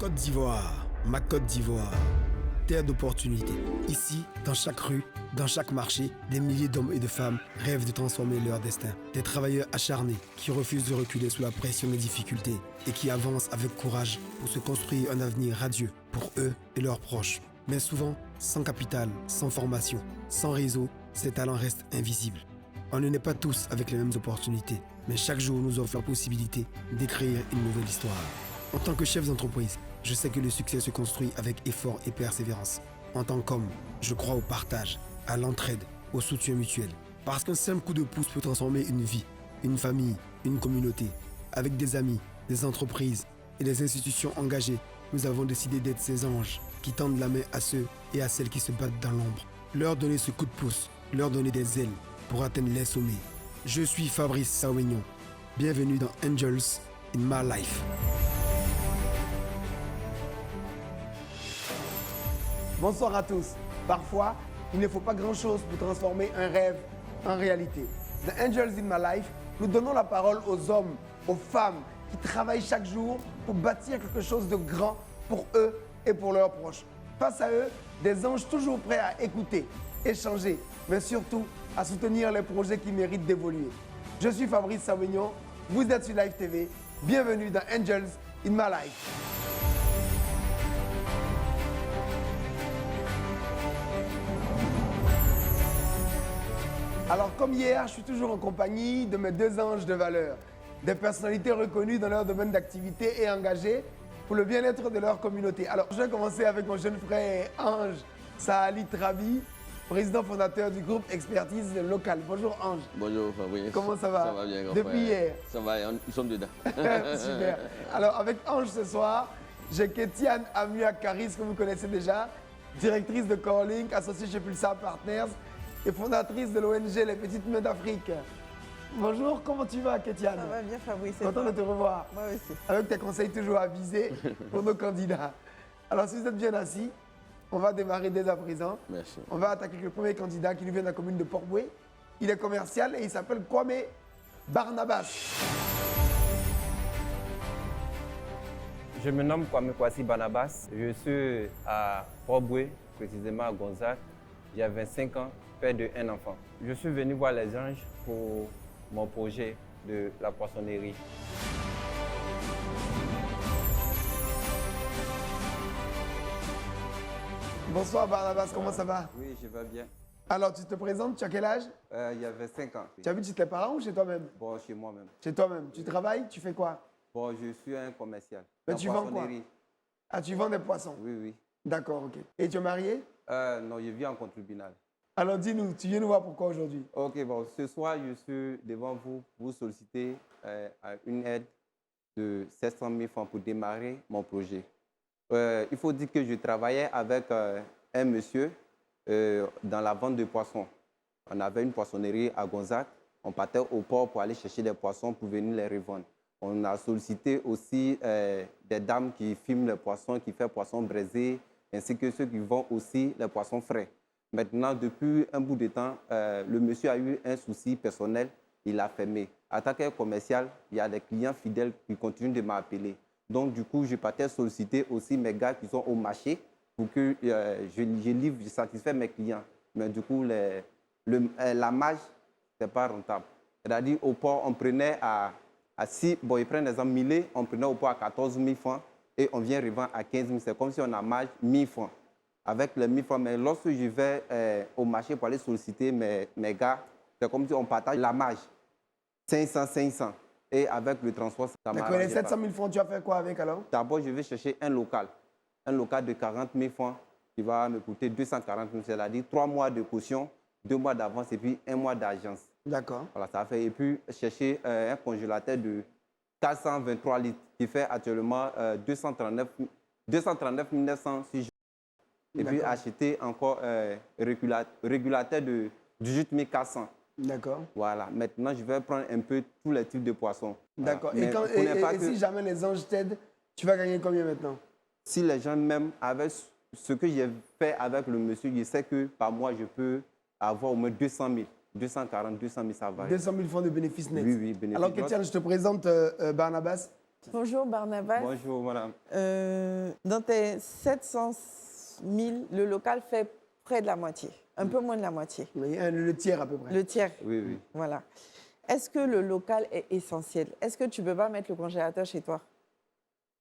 Côte d'Ivoire, ma Côte d'Ivoire, terre d'opportunités. Ici, dans chaque rue, dans chaque marché, des milliers d'hommes et de femmes rêvent de transformer leur destin. Des travailleurs acharnés qui refusent de reculer sous la pression des difficultés et qui avancent avec courage pour se construire un avenir radieux pour eux et leurs proches. Mais souvent, sans capital, sans formation, sans réseau, ces talents restent invisibles. On ne naît pas tous avec les mêmes opportunités, mais chaque jour nous offre la possibilité d'écrire une nouvelle histoire. En tant que chef d'entreprise, je sais que le succès se construit avec effort et persévérance. En tant qu'homme, je crois au partage, à l'entraide, au soutien mutuel. Parce qu'un simple coup de pouce peut transformer une vie, une famille, une communauté. Avec des amis, des entreprises et des institutions engagées, nous avons décidé d'être ces anges qui tendent la main à ceux et à celles qui se battent dans l'ombre. Leur donner ce coup de pouce, leur donner des ailes pour atteindre les sommets. Je suis Fabrice Saoignon. Bienvenue dans Angels in My Life. Bonsoir à tous. Parfois, il ne faut pas grand-chose pour transformer un rêve en réalité. Dans Angels in My Life, nous donnons la parole aux hommes, aux femmes qui travaillent chaque jour pour bâtir quelque chose de grand pour eux et pour leurs proches. Face à eux, des anges toujours prêts à écouter, échanger, mais surtout à soutenir les projets qui méritent d'évoluer. Je suis Fabrice Saoignon, vous êtes sur Live TV. Bienvenue dans Angels in My Life. Alors comme hier, je suis toujours en compagnie de mes deux anges de valeur, des personnalités reconnues dans leur domaine d'activité et engagées pour le bien-être de leur communauté. Alors je vais commencer avec mon jeune frère Ange Sahali Trabi, président fondateur du groupe Expertise Locale. Bonjour Ange. Bonjour Fabrice. Comment ça va? Ça va bien, grand Depuis frère. hier. Ça va, nous sommes dedans. Super. Alors avec Ange ce soir, j'ai Kétiane Amua Karis, que vous connaissez déjà, directrice de Corelink, associée chez Pulsar Partners et fondatrice de l'ONG Les Petites Mains d'Afrique. Bonjour, comment tu vas Kétiane? Ça va bien Fabrice. Content de te revoir. Moi aussi. Avec tes conseils toujours avisés pour nos candidats. Alors si vous êtes bien assis, on va démarrer dès à présent. Merci. On va attaquer le premier candidat qui nous vient de la commune de Port-Boué. Il est commercial et il s'appelle Kwame Barnabas. Je me nomme Kwame Kwasi Barnabas. Je suis à Port-Boué, précisément à Gonzague. J'ai 25 ans, père de un enfant. Je suis venu voir les anges pour mon projet de la poissonnerie. Bonsoir Barnabas, comment ça va? Oui, je vais bien. Alors tu te présentes, tu as quel âge? Il y avait 5 ans. Tu habites chez tes parents ou chez toi-même? Bon, chez moi-même. Chez toi-même. Tu travailles, tu fais quoi? Bon, je suis un commercial. Mais En tu vends quoi? poissonnerie. Ah, tu vends des poissons? Oui, oui. D'accord, ok. Et tu es marié? Non, je vis en contribunal. Alors dis-nous, tu viens nous voir pourquoi aujourd'hui? Ok, bon, ce soir, je suis devant vous pour vous solliciter une aide de 700 000 francs pour démarrer mon projet. Il faut dire que je travaillais avec un monsieur dans la vente de poissons. On avait une poissonnerie à Gonzague. On partait au port pour aller chercher des poissons pour venir les revendre. On a sollicité aussi des dames qui filment les poissons, qui font poissons braisés, ainsi que ceux qui vendent aussi les poissons frais. Maintenant, depuis un bout de temps, le monsieur a eu un souci personnel, il a fermé. En tant que commercial, il y a des clients fidèles qui continuent de m'appeler. Donc, du coup, je partais solliciter aussi mes gars qui sont au marché pour que je satisfais mes clients. Mais du coup, la marge, ce n'est pas rentable. C'est-à-dire, au port, on prenait bon, ils prennent des exemple 1000, on prenait au port à 14 000 francs et on vient revendre à 15 000. C'est comme si on a marge 1000 francs. Avec les 1000 francs, mais lorsque je vais au marché pour aller solliciter mes gars, c'est comme si on partage la marge. 500. Et avec le transport, ça Mais m'a que les 700 000 francs, tu as fait quoi avec alors? D'abord, je vais chercher un local de 40 000 francs qui va me coûter 240 000, c'est-à-dire 3 mois de caution, 2 mois d'avance et puis 1 mois d'agence. D'accord. Voilà, ça fait. Et puis, chercher un congélateur de 423 litres qui fait actuellement 239 900 si je... Et puis, acheter encore régulateur de 18 400. D'accord. Voilà. Maintenant, je vais prendre un peu tous les types de poissons. D'accord. Voilà. Et si jamais les anges t'aident, tu vas gagner combien maintenant? Si les gens m'aiment avec ce que j'ai fait avec le monsieur, je sais que par mois, je peux avoir au moins 200 000. 240, 200 000, ça va. 200 000 francs de bénéfices nets. Oui, bénéfices. Alors, Kétiane, je te présente Barnabas. Bonjour Barnabas. Bonjour, madame. Dans tes 700 000, le local fait près de la moitié, un peu moins de la moitié. Oui, le tiers à peu près. Le tiers. Oui, oui. Voilà. Est-ce que le local est essentiel? Est-ce que tu ne peux pas mettre le congélateur chez toi?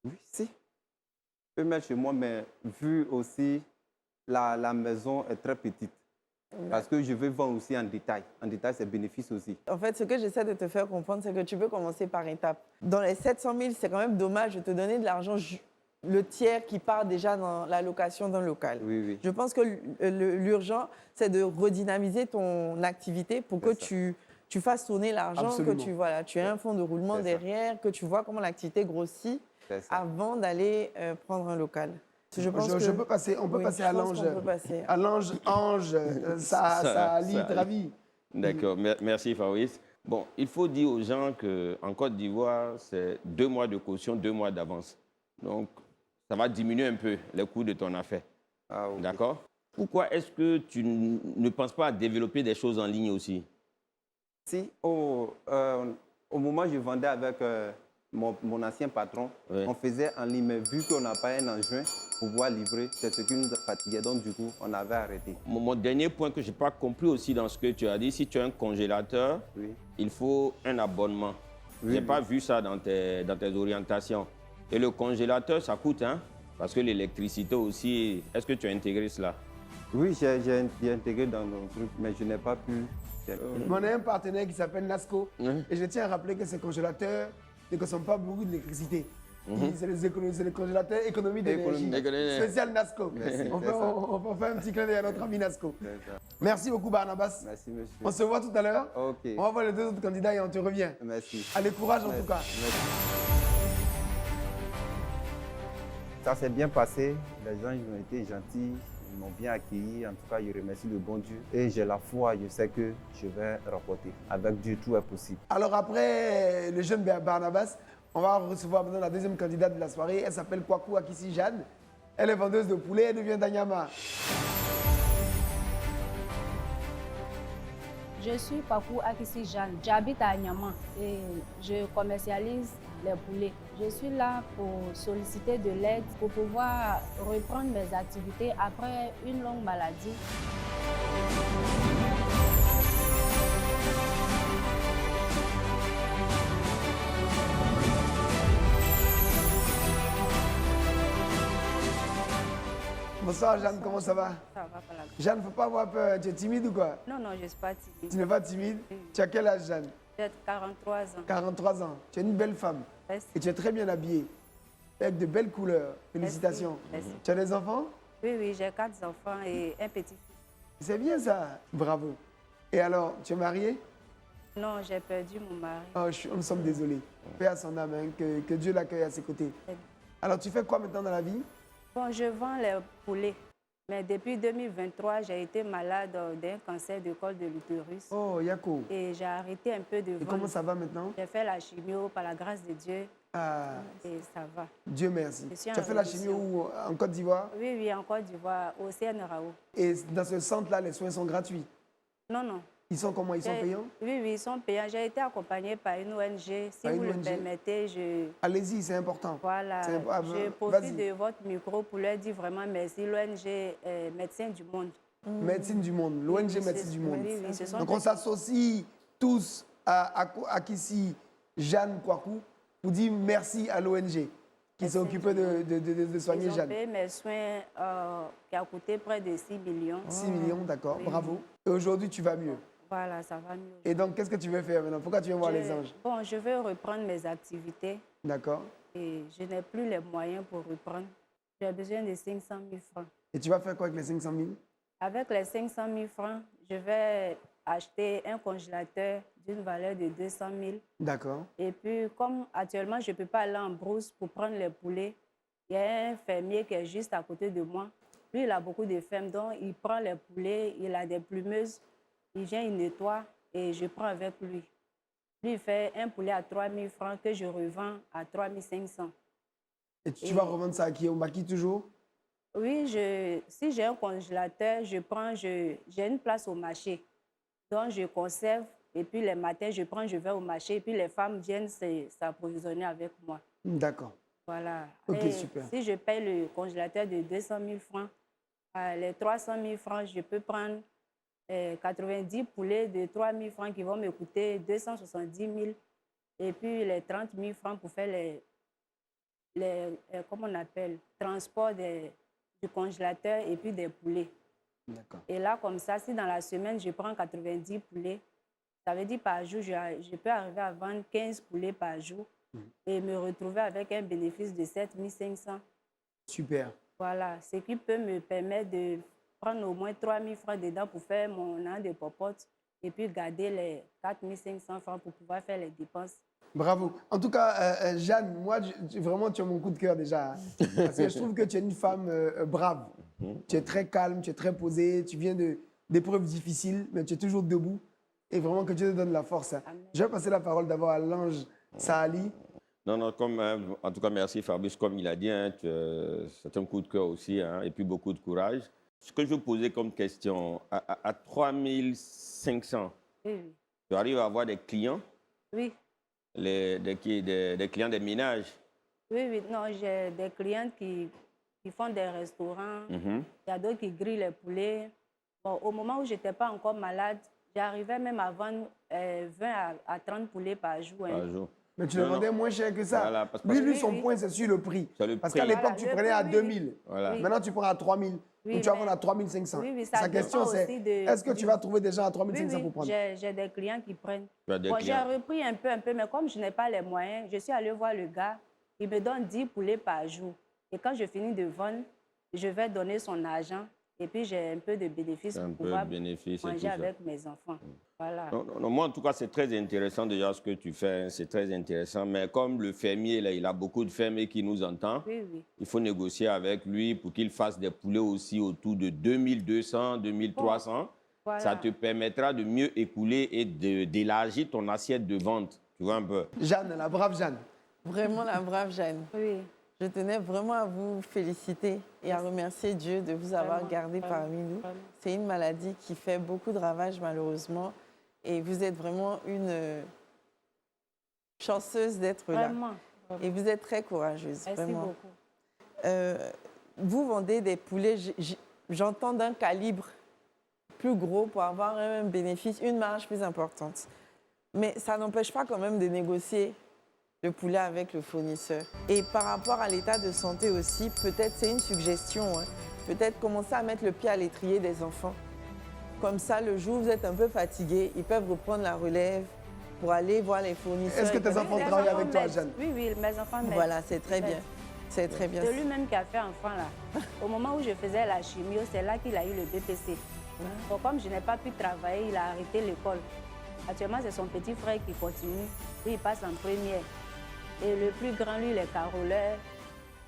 Oui, si. Je peux mettre chez moi, mais vu aussi, la maison est très petite. Parce que je veux vendre aussi en détail. En détail, c'est bénéfice aussi. En fait, ce que j'essaie de te faire comprendre, c'est que tu peux commencer par étapes. Dans les 700 000, c'est quand même dommage de te donner de l'argent, le tiers qui part déjà dans la location d'un local. Oui, oui. Je pense que l'urgent, c'est de redynamiser ton activité pour que tu fasses tourner l'argent, que Absolument. tu aies un fonds de roulement C'est ça. derrière, que tu vois comment l'activité grossit C'est ça. avant d'aller prendre un local. Je peux passer, on peut Oui, passer je à pense l'ange. qu'on peut passer. À l'ange, ange, ça lit ça très lit. vite. D'accord, merci Fabrice. Bon, il faut dire aux gens qu'en Côte d'Ivoire, c'est 2 mois de caution, 2 mois d'avance. Donc, ça va diminuer un peu les coûts de ton affaire. Ah, ok. D'accord? Pourquoi est-ce que tu ne penses pas à développer des choses en ligne aussi? Si, au moment où je vendais avec mon ancien patron, Oui. on faisait en ligne, mais vu qu'on n'a pas un engin pour pouvoir livrer, c'est ce qui nous fatiguait. Donc, du coup, on avait arrêté. Mon dernier point que je n'ai pas compris aussi dans ce que tu as dit, si tu as un congélateur, Oui. il faut un abonnement. Oui, Je n'ai oui. pas vu ça dans tes orientations. Et le congélateur, ça coûte, hein? Parce que l'électricité aussi, est-ce que tu as intégré cela? Oui, j'ai intégré dans nos trucs, mais je n'ai pas pu. On a un partenaire qui s'appelle Nasco. Mhm. Et je tiens à rappeler que ces congélateurs ne consomment pas beaucoup d'électricité. C'est les congélateurs économie d'énergie. Économie. Spécial Nasco. Merci, On c'est peut, ça. on peut faire un petit clin d'œil à notre ami Nasco. C'est ça. Merci beaucoup Barnabas. Merci, monsieur. On se voit tout à l'heure. Ok. On va voir les 2 autres candidats et on te revient. Merci. Allez, courage en Merci. tout cas. Merci. Ça s'est bien passé. Les gens ils ont été gentils, ils m'ont bien accueilli. En tout cas, je remercie le bon Dieu. Et j'ai la foi, je sais que je vais remporter. Avec Dieu, tout est possible. Alors après le jeune Barnabas, on va recevoir maintenant la deuxième candidate de la soirée. Elle s'appelle Kwaku Akissi Jeanne. Elle est vendeuse de poulet, elle vient d'Anyama. Je suis Kwaku Akissi Jeanne. J'habite à Nyama et je commercialise les poulets. Je suis là pour solliciter de l'aide pour pouvoir reprendre mes activités après une longue maladie. Bonsoir Jeanne, comment ça va? Ça va pas la Jeanne, faut pas avoir peur. Tu es timide ou quoi? Non, je ne suis pas Tu timide. n'es pas timide? Tu as quel âge Jeanne? J'ai 43 ans. 43 ans. Tu es une belle femme. Merci. Et tu es très bien habillée. Avec de belles couleurs. Félicitations. Merci. Tu as des enfants? Oui, j'ai 4 enfants et un petit-fils. C'est bien ça. Bravo. Et alors, tu es mariée? Non, j'ai perdu mon mari. Oh, nous sommes désolés. Paix à son âme, hein, que Dieu l'accueille à ses côtés. Alors, tu fais quoi maintenant dans la vie? Bon, je vends les poulets. Mais depuis 2023, j'ai été malade d'un cancer du col de l'utérus. Oh, Yako. Et j'ai arrêté un peu de Et vendre. comment ça va maintenant? J'ai fait la chimio par la grâce de Dieu Ah, et ça va. Dieu merci. Je Tu suis as en fait la rémission. chimio où? En Côte d'Ivoire? Oui, en Côte d'Ivoire, au CNRAO. Et dans ce centre-là, les soins sont gratuits. Non. Ils sont comment? Ils sont payants? Oui, ils sont payants. J'ai été accompagnée par une ONG. Si Par vous une le ONG? permettez, Allez-y, c'est important. voilà, C'est pas- je vas-y. profite de votre micro pour leur dire vraiment merci. L'ONG Médecins du Monde. Médecine du monde, l'ONG Oui, Médecine du monde. oui, ce sont Donc on des- s'associe tous à Akissi Jeanne Kwaku pour dire merci à l'ONG qui s'est occupée de soigner Ils ont Jeanne. payé mes soins qui a coûté près de 6 millions. 6 millions, d'accord, Oui. bravo. Et aujourd'hui, tu vas mieux. Voilà, ça va mieux. Et donc, qu'est-ce que tu veux faire maintenant? Pourquoi tu viens voir les anges? Bon, je vais reprendre mes activités D'accord. et je n'ai plus les moyens pour reprendre. J'ai besoin de 500 000 francs. Et tu vas faire quoi avec les 500 000? Avec les 500 000 francs, je vais acheter un congélateur d'une valeur de 200 000. D'accord. Et puis, comme actuellement, je ne peux pas aller en brousse pour prendre les poulets, il y a un fermier qui est juste à côté de moi. Lui, il a beaucoup de fermes, donc il prend les poulets, il a des plumeuses, il vient, il nettoie et je prends avec lui. Lui, il fait un poulet à 3 000 francs que je revends à 3 500. Et tu vas revendre ça à qui? Au maquis toujours? Oui, si j'ai un congélateur, j'ai une place au marché. Donc, je conserve et puis les matins, je vais au marché et puis les femmes viennent s'approvisionner avec moi. D'accord. Voilà. Ok, Et super. si je paye le congélateur de 200 000 francs, les 300 000 francs, je peux prendre 90 poulets de 3 000 francs qui vont me coûter 270 000. Et puis les 30 000 francs pour faire comment on appelle, transport du congélateur et puis des poulets. D'accord. Et là, comme ça, si dans la semaine, je prends 90 poulets, ça veut dire par jour, je peux arriver à vendre 15 poulets par jour et me retrouver avec un bénéfice de 7 500. Super. Voilà, ce qui peut me permettre de prendre au moins 3 000 francs dedans pour faire mon an de popote et puis garder les 4 500 francs pour pouvoir faire les dépenses. Bravo. En tout cas, Jeanne, moi, vraiment, tu es mon coup de cœur déjà. Parce que je trouve que tu es une femme brave. Tu es très calme, tu es très posée, tu viens d'épreuves difficiles, mais tu es toujours debout. Et vraiment que Dieu te donne la force. Amen. Je vais passer la parole d'abord à l'ange Saali. Non, non, en tout cas, merci Fabrice. Comme il a dit, hein, c'est un coup de cœur aussi, hein, et puis beaucoup de courage. Ce que je veux poser comme question, à 3 500, Oui, oui. tu arrives à avoir des clients, Oui, des clients des ménages. oui, oui. Non, j'ai des clientes qui font des restaurants. Mhm. Il y a d'autres qui grillent les poulets. Bon, au moment où je n'étais pas encore malade, j'arrivais même à vendre 20 à 30 poulets par jour. Hein. Par jour. Mais tu le Non, vendais non. moins cher que ça. Voilà, parce que- lui, son Oui, oui. point, c'est sur le prix. C'est le Parce prix. qu'à l'époque, Voilà, tu le prenais à prix, 2000. Voilà. Maintenant, tu prends à 3000. Oui, Donc, tu vas mais- vendre à 3500. Oui, oui, ça Sa question, dépend c'est aussi de- est-ce que tu vas trouver des gens à Oui, 3500 oui, pour prendre? j'ai des clients qui prennent. Tu as des Bon, j'ai clients. repris un peu, mais comme je n'ai pas les moyens, je suis allée voir le gars. Il me donne 10 poulets par jour. Et quand je finis de vendre, je vais donner son argent. Et puis, j'ai un peu de bénéfices Un pour peu pouvoir de bénéfices et tout manger ça. avec mes enfants. Voilà. Non, non, non, moi, en tout cas, c'est très intéressant déjà ce que tu fais. Hein, c'est très intéressant. Mais comme le fermier, là, il a beaucoup de fermiers qui nous entendent, Oui, oui. il faut négocier avec lui pour qu'il fasse des poulets aussi autour de 2200, 2300. Voilà. Ça te permettra de mieux écouler et d'élargir ton assiette de vente. Tu vois un peu. Jeanne, la brave Jeanne. Vraiment la brave Jeanne. Oui. Je tenais vraiment à vous féliciter et à remercier Dieu de vous avoir Vraiment, gardé vraiment, parmi nous. vraiment. C'est une maladie qui fait beaucoup de ravages malheureusement et vous êtes vraiment une chanceuse d'être là. Vraiment. Et vous êtes très courageuse, Merci vraiment. beaucoup. Vous vendez des poulets, j'entends d'un calibre plus gros pour avoir un bénéfice, une marge plus importante. Mais ça n'empêche pas quand même de négocier le poulet avec le fournisseur. Et par rapport à l'état de santé aussi, peut-être c'est une suggestion, hein, peut-être commencer à mettre le pied à l'étrier des enfants. Comme ça, le jour où vous êtes un peu fatigué, ils peuvent reprendre la relève pour aller voir les fournisseurs. Est-ce que Ils tes peuvent- enfants Les travaillent avec toi, m'aident. Jeanne? Oui, oui, mes enfants m'aident. Voilà, c'est très Ils bien. m'aident. C'est très bien. C'est lui-même qui a fait enfant là. Au moment où je faisais la chimio, c'est là qu'il a eu le BPC. Donc, comme je n'ai pas pu travailler, il a arrêté l'école. Actuellement, c'est son petit frère qui continue. Lui, il passe en première. Et le plus grand, lui, il est caroleur.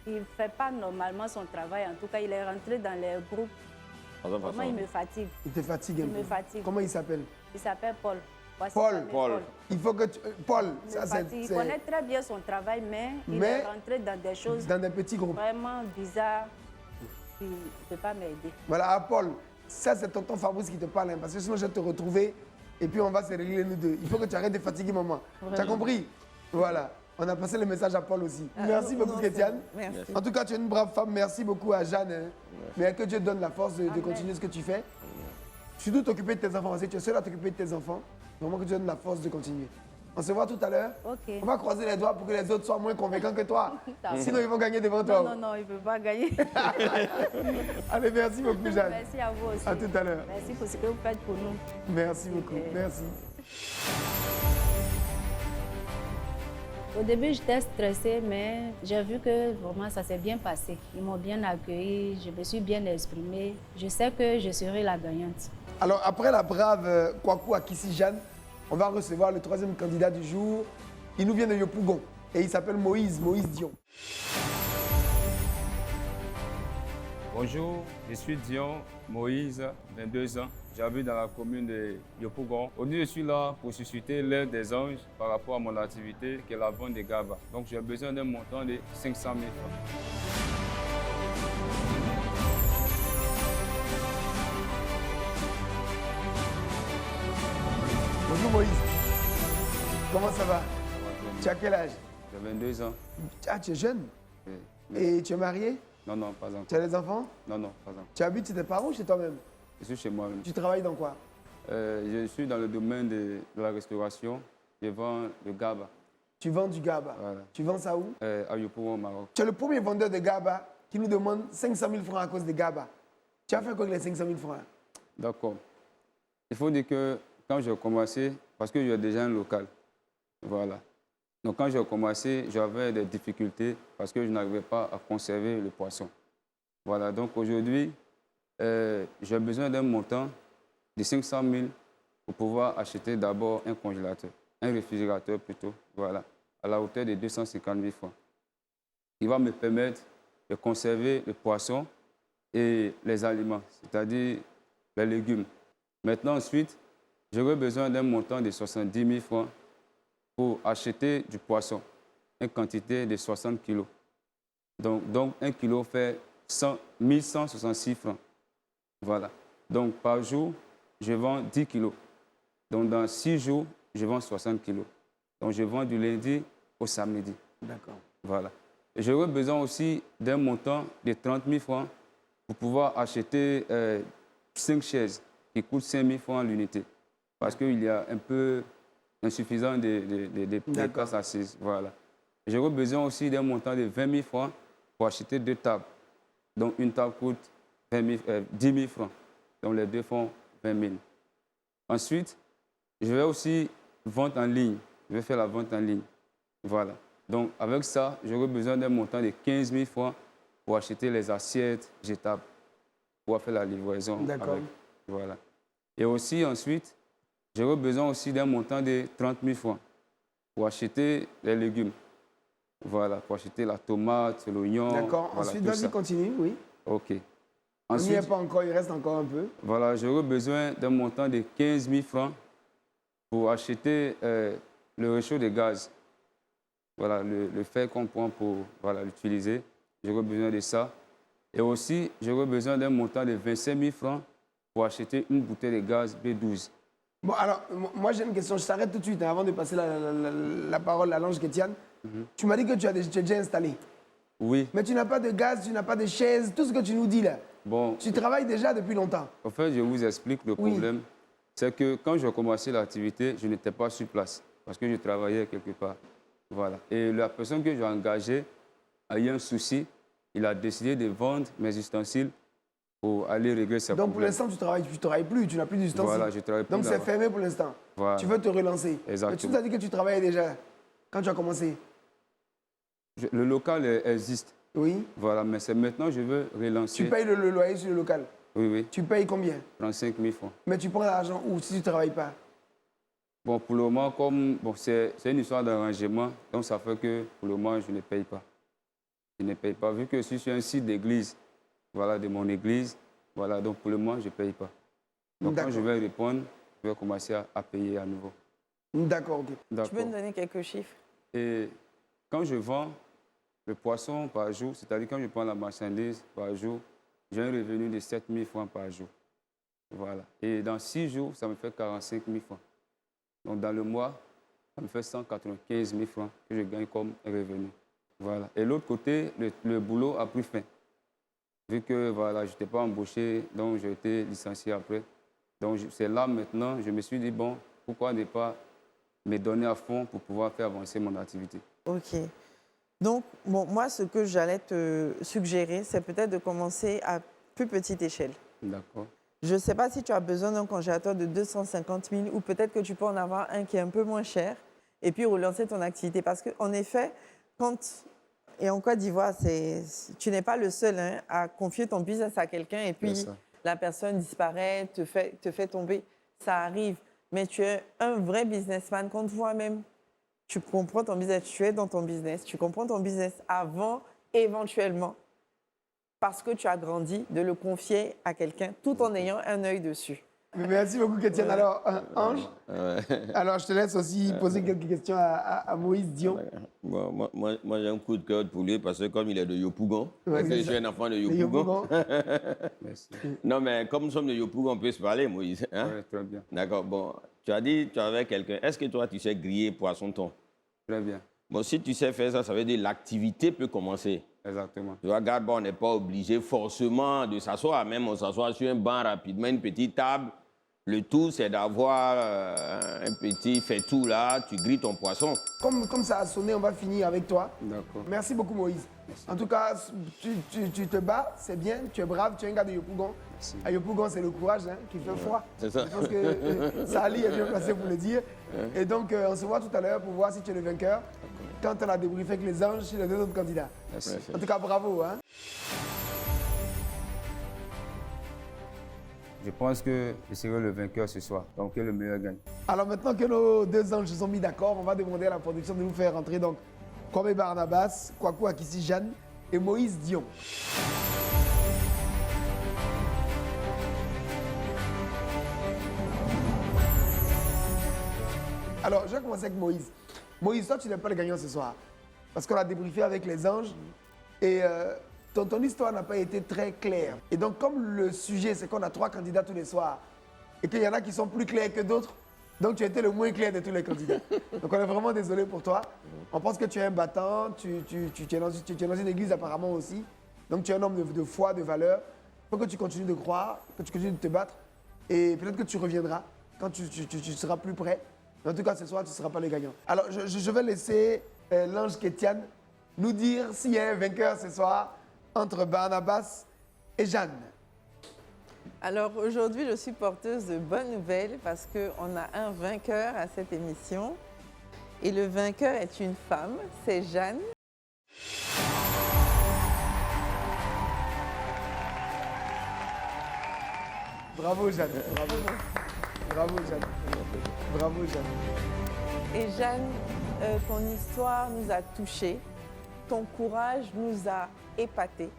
Il ne fait pas normalement son travail. En tout cas, il est rentré dans les groupes. Comment il me fatigue? Il te fatigue un Il peu. me fatigue. Comment il s'appelle? Il s'appelle Paul. Voici Paul. son nom, Paul. Il faut que tu... Paul, Il ça me c'est... fatigue. Il connaît très bien son travail, mais il Mais- est rentré dans des choses Dans des petits groupes. vraiment bizarres. Il ne peut pas m'aider. Voilà, à Paul, ça c'est tonton Fabrice qui te parle, hein, parce que sinon je vais te retrouver et puis on va se régler nous deux. Il faut que tu arrêtes de fatiguer maman. Tu as compris? Voilà, on a passé le message à Paul aussi. Merci non, beaucoup, non, Kétiane. Merci. En tout cas, tu es une brave femme. Merci beaucoup à Jeanne. Hein. Mais que Dieu te donne la force de Amen. continuer ce que tu fais. Surtout t'occuper de tes enfants aussi. Tu es seul à t'occuper de tes enfants. Vraiment que Dieu te donne la force de continuer. On se voit tout à l'heure. Ok. On va croiser les doigts pour que les autres soient moins convaincants que toi. D'accord. Sinon, ils vont gagner devant toi. Non, non, non, il ne peut pas gagner. Allez, merci beaucoup, Jeanne. Merci à vous aussi. À tout à l'heure. Merci pour ce que vous faites pour nous. Merci beaucoup. Merci. Au début, j'étais stressée, mais j'ai vu que vraiment ça s'est bien passé. Ils m'ont bien accueillie, je me suis bien exprimée. Je sais que je serai la gagnante. Alors, après la brave Kwaku Akissi Jeanne, on va recevoir le troisième candidat du jour. Il nous vient de Yopougon et il s'appelle Moïse Dion. Bonjour, je suis Dion Moïse, 22 ans. J'habite dans la commune de Yopougon. Aujourd'hui, je suis là pour susciter l'aide des anges par rapport à mon activité qui est la vente de GABA. Donc, j'ai besoin d'un montant de 500 000 francs. Bonjour Moïse. Comment ça va? Tu as quel âge? J'ai 22 ans. Ah, tu es jeune. Oui. Et tu es marié? Non, non, pas encore. Tu as des enfants? Non, non, pas encore. Tu habites chez tes parents ou chez toi-même? Je suis chez moi-même. Tu travailles dans quoi? Je suis dans le domaine de la restauration. Je vends le GABA. Tu vends du GABA. Voilà. Tu vends ça où? À Yopougon, au Maroc. Tu es le premier vendeur de GABA qui nous demande 500 000 francs à cause de GABA. Tu as fait quoi avec les 500 000 francs? D'accord. Il faut dire que quand j'ai commencé, parce que j'ai déjà un local, voilà. Donc quand j'ai commencé, j'avais des difficultés parce que je n'arrivais pas à conserver le poisson. Voilà, donc aujourd'hui, j'ai besoin d'un montant de 500 000 pour pouvoir acheter d'abord un congélateur, un réfrigérateur plutôt, voilà, à la hauteur de 250 000 francs. Il va me permettre de conserver le poisson et les aliments, c'est-à-dire les légumes. Maintenant, ensuite, j'aurai besoin d'un montant de 70 000 francs pour acheter du poisson, une quantité de 60 kg. Donc 1 kg fait 1166 francs. Voilà. Donc, par jour, je vends 10 kg. Donc, dans 6 jours, je vends 60 kg. Donc, je vends du lundi au samedi. D'accord. Voilà. Et j'aurais besoin aussi d'un montant de 30 000 francs pour pouvoir acheter 5 chaises qui coûtent 5 000 francs l'unité. Parce qu'il y a un peu insuffisant de places assises. Voilà. J'aurais besoin aussi d'un montant de 20 000 francs pour acheter 2 tables. Donc, une table coûte 10 000 francs. Donc, les deux font 20 000. Ensuite, je vais aussi vendre en ligne. Je vais faire la vente en ligne. Voilà. Donc, avec ça, j'aurai besoin d'un montant de 15 000 francs pour acheter les assiettes jetables, pour faire la livraison. D'accord. Voilà. Et aussi, ensuite, j'aurai besoin aussi d'un montant de 30 000 francs pour acheter les légumes. Voilà, pour acheter la tomate, l'oignon. D'accord. Voilà, Ensuite, tout vas-y, ça. continue, oui. OK. On n'y est Ensuite, pas encore, il reste encore un peu. voilà, j'aurai besoin d'un montant de 15 000 francs pour acheter le réchaud de gaz. Voilà, le fer qu'on prend pour l'utiliser. J'aurai besoin de ça. Et aussi, j'aurai besoin d'un montant de 25 000 francs pour acheter une bouteille de gaz B12. Bon, alors, moi j'ai une question, je t'arrête tout de suite hein, avant de passer la parole à l'ange Kétiane. Tu m'as dit que tu es déjà installé. Oui. Mais tu n'as pas de gaz, tu n'as pas de chaise, tout ce que tu nous dis là. Bon, Tu travailles déjà depuis longtemps. en fait, je vous explique le Oui. problème. C'est que quand j'ai commencé l'activité, je n'étais pas sur place parce que je travaillais quelque part. Voilà. Et la personne que j'ai engagée a eu un souci. Il a décidé de vendre mes ustensiles pour aller régler ses Donc pour problèmes. l'instant, tu travailles plus, tu n'as plus d'ustensiles. Voilà, je travaille plus Donc c'est là-bas. fermé pour l'instant. Voilà. Tu veux te relancer. Exactement. Mais tu nous as dit que tu travaillais déjà quand tu as commencé. Le local existe. Oui. Voilà, mais c'est maintenant que je veux relancer. Tu payes le loyer sur le local. Oui, oui, Tu payes combien? 35 000 francs. Mais tu prends l'argent où si tu ne travailles pas? Bon, pour le moment, comme c'est une histoire d'arrangement, donc ça fait que pour le moment, je ne paye pas. Je ne paye pas, vu que je suis sur un site d'église, voilà, de mon église, voilà, donc pour le moment, je ne paye pas. Donc quand je vais répondre, je vais commencer à payer à nouveau. D'accord, ok. Tu peux D'accord. me donner quelques chiffres? Et quand je vends le poisson par jour, c'est-à-dire quand je prends la marchandise par jour, j'ai un revenu de 7 000 francs par jour. Voilà. Et dans 6 jours, ça me fait 45 000 francs. Donc dans le mois, ça me fait 195 000 francs que je gagne comme revenu. Voilà. Et l'autre côté, le boulot a pris fin. Vu que voilà, je n'étais pas embauché, donc j'ai été licencié après. Donc c'est là maintenant, je me suis dit, bon, pourquoi ne pas me donner à fond pour pouvoir faire avancer mon activité. Ok. Donc, bon, moi, ce que j'allais te suggérer, c'est peut-être de commencer à plus petite échelle. D'accord. Je ne sais pas si tu as besoin d'un congélateur de 250 000 ou peut-être que tu peux en avoir un qui est un peu moins cher et puis relancer ton activité. Parce qu'en effet, et en Côte d'Ivoire, tu n'es pas le seul hein, à confier ton business à quelqu'un et puis la personne disparaît, te fait tomber. Ça arrive. Mais tu es un vrai businessman. Quand toi-même, tu comprends ton business, tu es dans ton business, tu comprends ton business avant, éventuellement, parce que tu as grandi, de le confier à quelqu'un tout en ayant un œil dessus. Merci beaucoup, Kétiane. Alors, Ange, alors je te laisse aussi poser quelques questions à Moïse Dion. Bon, moi j'ai un coup de cœur pour lui parce que comme il est de Yopougon, Ouais, je suis un enfant de Yopougon. Merci. Non, mais comme nous sommes de Yopougon, on peut se parler, Moïse. Hein? Ouais, très bien. D'accord, bon. Tu as dit tu avais quelqu'un. Est-ce que toi, tu sais griller poisson thon? Très bien. Bon, si tu sais faire ça, ça veut dire que l'activité peut commencer. Exactement. Tu vois, regarde, bon, on n'est pas obligé forcément de s'asseoir. Même on s'assoit sur un banc rapidement, une petite table. Le tout, c'est d'avoir un petit fait-tout là. Tu grilles ton poisson. Comme ça a sonné, on va finir avec toi. D'accord. Merci beaucoup, Moïse. En tout cas, tu te bats, c'est bien, tu es brave, tu es un gars de Yopougon. À Yopougon, c'est le courage qui fait foi. C'est ça. Je pense que Sali est bien placé pour le dire. Et donc, on se voit tout à l'heure pour voir si tu es le vainqueur. Quand on a débriefé avec les anges chez les deux autres candidats. Merci. En tout cas, bravo. Hein. Je pense que je serai le vainqueur ce soir. Donc que le meilleur gagne. Alors maintenant que nos deux anges se sont mis d'accord, on va demander à la production de nous faire rentrer donc Kwame Barnabas, Kwaku Akissi Jeanne et Moïse Dion. Alors, je vais commencer avec Moïse. Moïse, toi, tu n'es pas le gagnant ce soir. Parce qu'on a débriefé avec les anges et ton histoire n'a pas été très claire. Et donc, comme le sujet, c'est qu'on a 3 candidats tous les soirs et qu'il y en a qui sont plus clairs que d'autres, donc tu as été le moins clair de tous les candidats. Donc, on est vraiment désolé pour toi. On pense que tu es un battant, tu es dans une église apparemment aussi. Donc, tu es un homme de foi, de valeur. Il faut que tu continues de croire, que tu continues de te battre. Et peut-être que tu reviendras quand tu seras plus prêt. Mais en tout cas, ce soir, tu ne seras pas le gagnant. Alors, je vais laisser l'ange Kétiane nous dire s'il y a un vainqueur ce soir entre Barnabas et Jeanne. Alors aujourd'hui, je suis porteuse de bonnes nouvelles parce qu'on a un vainqueur à cette émission. Et le vainqueur est une femme, c'est Jeanne. Bravo Jeanne, bravo. Bravo Jeanne. Bravo Jeanne. Et Jeanne, ton histoire nous a touchés, ton courage nous a épatés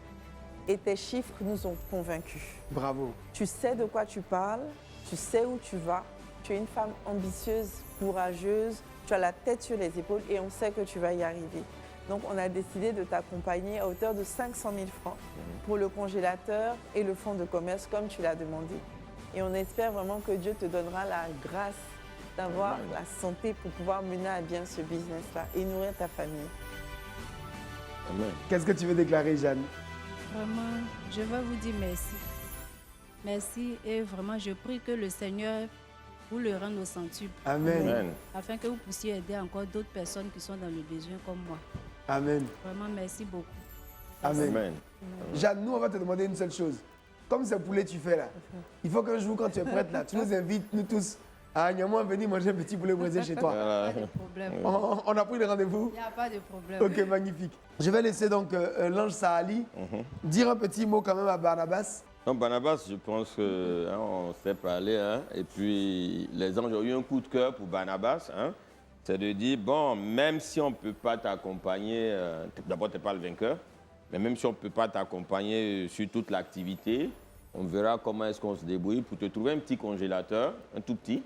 et tes chiffres nous ont convaincus. Bravo. Tu sais de quoi tu parles, tu sais où tu vas, tu es une femme ambitieuse, courageuse, tu as la tête sur les épaules et on sait que tu vas y arriver. Donc on a décidé de t'accompagner à hauteur de 500 000 francs pour le congélateur et le fonds de commerce comme tu l'as demandé. Et on espère vraiment que Dieu te donnera la grâce d'avoir la santé pour pouvoir mener à bien ce business-là et nourrir ta famille. Amen. Qu'est-ce que tu veux déclarer, Jeanne? Vraiment, je veux vous dire merci. Merci et vraiment, je prie que le Seigneur vous le rende au centuple. Amen. Amen. Afin que vous puissiez aider encore d'autres personnes qui sont dans le besoin comme moi. Amen. Vraiment, merci beaucoup. Amen. Amen. Jeanne, nous, on va te demander une seule chose. Comme ce poulet tu fais là, il faut qu'un jour, quand tu es prête là, tu nous invites, nous tous, à Agnaman venir manger un petit poulet braisé chez toi. Voilà. Pas de problème. On a pris le rendez-vous? Il n'y a pas de problème. Ok, magnifique. Je vais laisser donc l'ange Sahali dire un petit mot quand même à Barnabas. Donc, Barnabas, je pense qu'on s'est parlé, hein, et puis les anges ont eu un coup de cœur pour Barnabas. Hein, c'est de dire, bon, même si on ne peut pas t'accompagner, d'abord, tu n'es pas le vainqueur, mais même si on ne peut pas t'accompagner sur toute l'activité, on verra comment est-ce qu'on se débrouille pour te trouver un petit congélateur, un tout petit,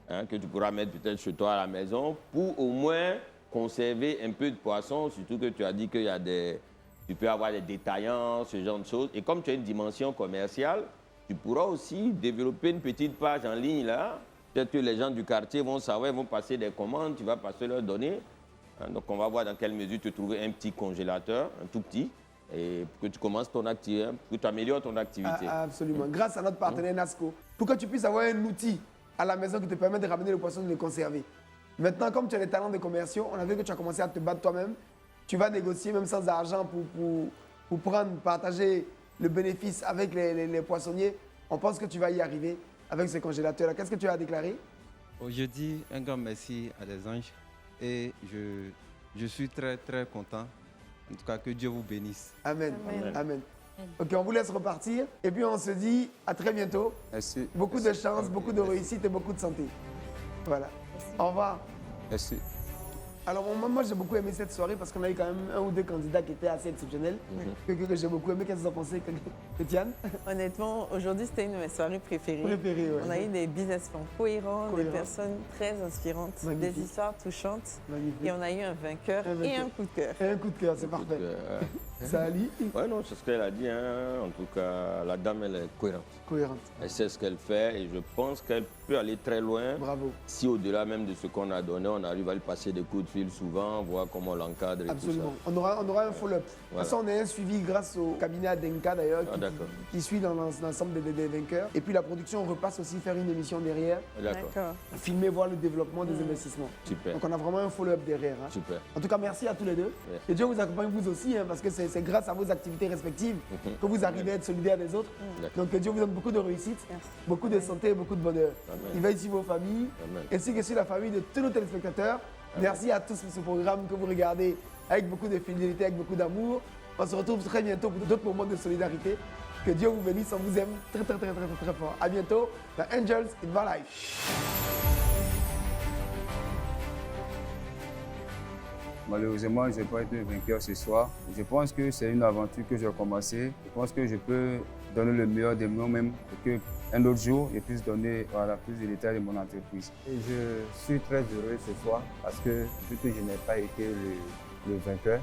hein, que tu pourras mettre peut-être chez toi à la maison, pour au moins conserver un peu de poisson, surtout que tu as dit qu'il y a des... Tu peux avoir des détaillants, ce genre de choses. Et comme tu as une dimension commerciale, tu pourras aussi développer une petite page en ligne là. Peut-être que les gens du quartier vont savoir, ils vont passer des commandes, tu vas passer leurs données. Hein, donc on va voir dans quelle mesure tu trouver un petit congélateur, un tout petit, et pour que tu commences ton activité, hein, pour que tu améliores ton activité. Absolument. Grâce à notre partenaire NASCO, pour que tu puisses avoir un outil à la maison qui te permet de ramener le poisson et de le conserver. Maintenant, comme tu as les talents de commerciaux, on a vu que tu as commencé à te battre toi-même. Tu vas négocier même sans argent pour partager le bénéfice avec les poissonniers. On pense que tu vas y arriver avec ce congélateur-là. Qu'est-ce que tu as à déclarer? Je dis un grand merci à des anges et je suis très très content. En tout cas, que Dieu vous bénisse. Amen. Amen. Amen. Ok, on vous laisse repartir et puis on se dit à très bientôt. Merci. Beaucoup de chance, beaucoup de réussite et beaucoup de santé. Voilà. Au revoir. Merci. Alors moi j'ai beaucoup aimé cette soirée parce qu'on a eu quand même un ou deux candidats qui étaient assez exceptionnels, que j'ai beaucoup aimé. Qu'est-ce que vous en pensez, Kétiane? Honnêtement, aujourd'hui, c'était une de mes soirées préférées. Préférée, ouais. On a eu des businessmen cohérents, des Cohérents. personnes très inspirantes, Magnifique. des histoires touchantes. Magnifique. Et on a eu un vainqueur Un et vainqueur. un coup de cœur. Et un coup de cœur, c'est parfait. Ouais. Ça Ali, Ouais, non, c'est ce qu'elle a dit. Hein. En tout cas, la dame, elle est cohérente. cohérente. Elle sait ce qu'elle fait et je pense qu'elle peut aller très loin. Bravo. Si au-delà même de ce qu'on a donné, on arrive à lui passer des coups de fil souvent, voir comment on l'encadre et Absolument. tout On aura un follow-up. De toute Voilà. façon, on a un suivi grâce au cabinet Adenka d'ailleurs, Ah, d'accord. qui suit dans l'ensemble des vainqueurs. Et puis la production repasse aussi faire une émission derrière, ça. D'accord. filmer, voir le développement des investissements. Super. Donc on a vraiment un follow-up derrière. Hein. Super. En tout cas, merci à tous les deux. Merci. Que Dieu vous accompagne vous aussi, hein, parce que c'est grâce à vos activités respectives que vous arrivez à être solidaires des autres. D'accord. Donc que Dieu vous donne beaucoup de réussite, beaucoup de santé et beaucoup de bonheur. Amen. Il veille sur vos familles, Amen. ainsi que sur la famille de tous nos téléspectateurs. Merci à tous pour ce programme que vous regardez avec beaucoup de fidélité, avec beaucoup d'amour. On se retrouve très bientôt pour d'autres moments de solidarité. Que Dieu vous bénisse, on vous aime très très très très très, très fort. À bientôt dans Angels in My Life. Malheureusement, je n'ai pas été vainqueur ce soir. Je pense que c'est une aventure que j'ai commencée. Je pense que je peux donner le meilleur de moi-même et qu'un autre jour, je puisse donner plus de détails de mon entreprise. Et je suis très heureux ce soir parce que vu que je n'ai pas été le vainqueur,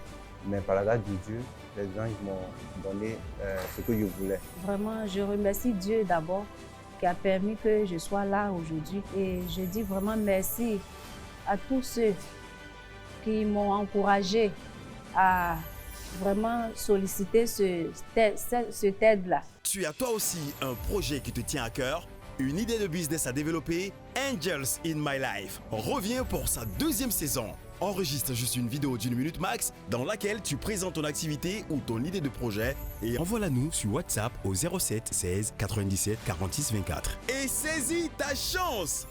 mais par la grâce de Dieu, les anges m'ont donné ce que je voulais. Vraiment, je remercie Dieu d'abord qui a permis que je sois là aujourd'hui. Et je dis vraiment merci à tous ceux qui m'ont encouragé à vraiment solliciter cette aide-là. Tu as toi aussi un projet qui te tient à cœur, une idée de business à développer? Angels in My Life revient pour sa 2e saison. Enregistre juste une vidéo d'1 minute max dans laquelle tu présentes ton activité ou ton idée de projet et envoie-la nous sur WhatsApp au 07 16 97 46 24. Et saisis ta chance!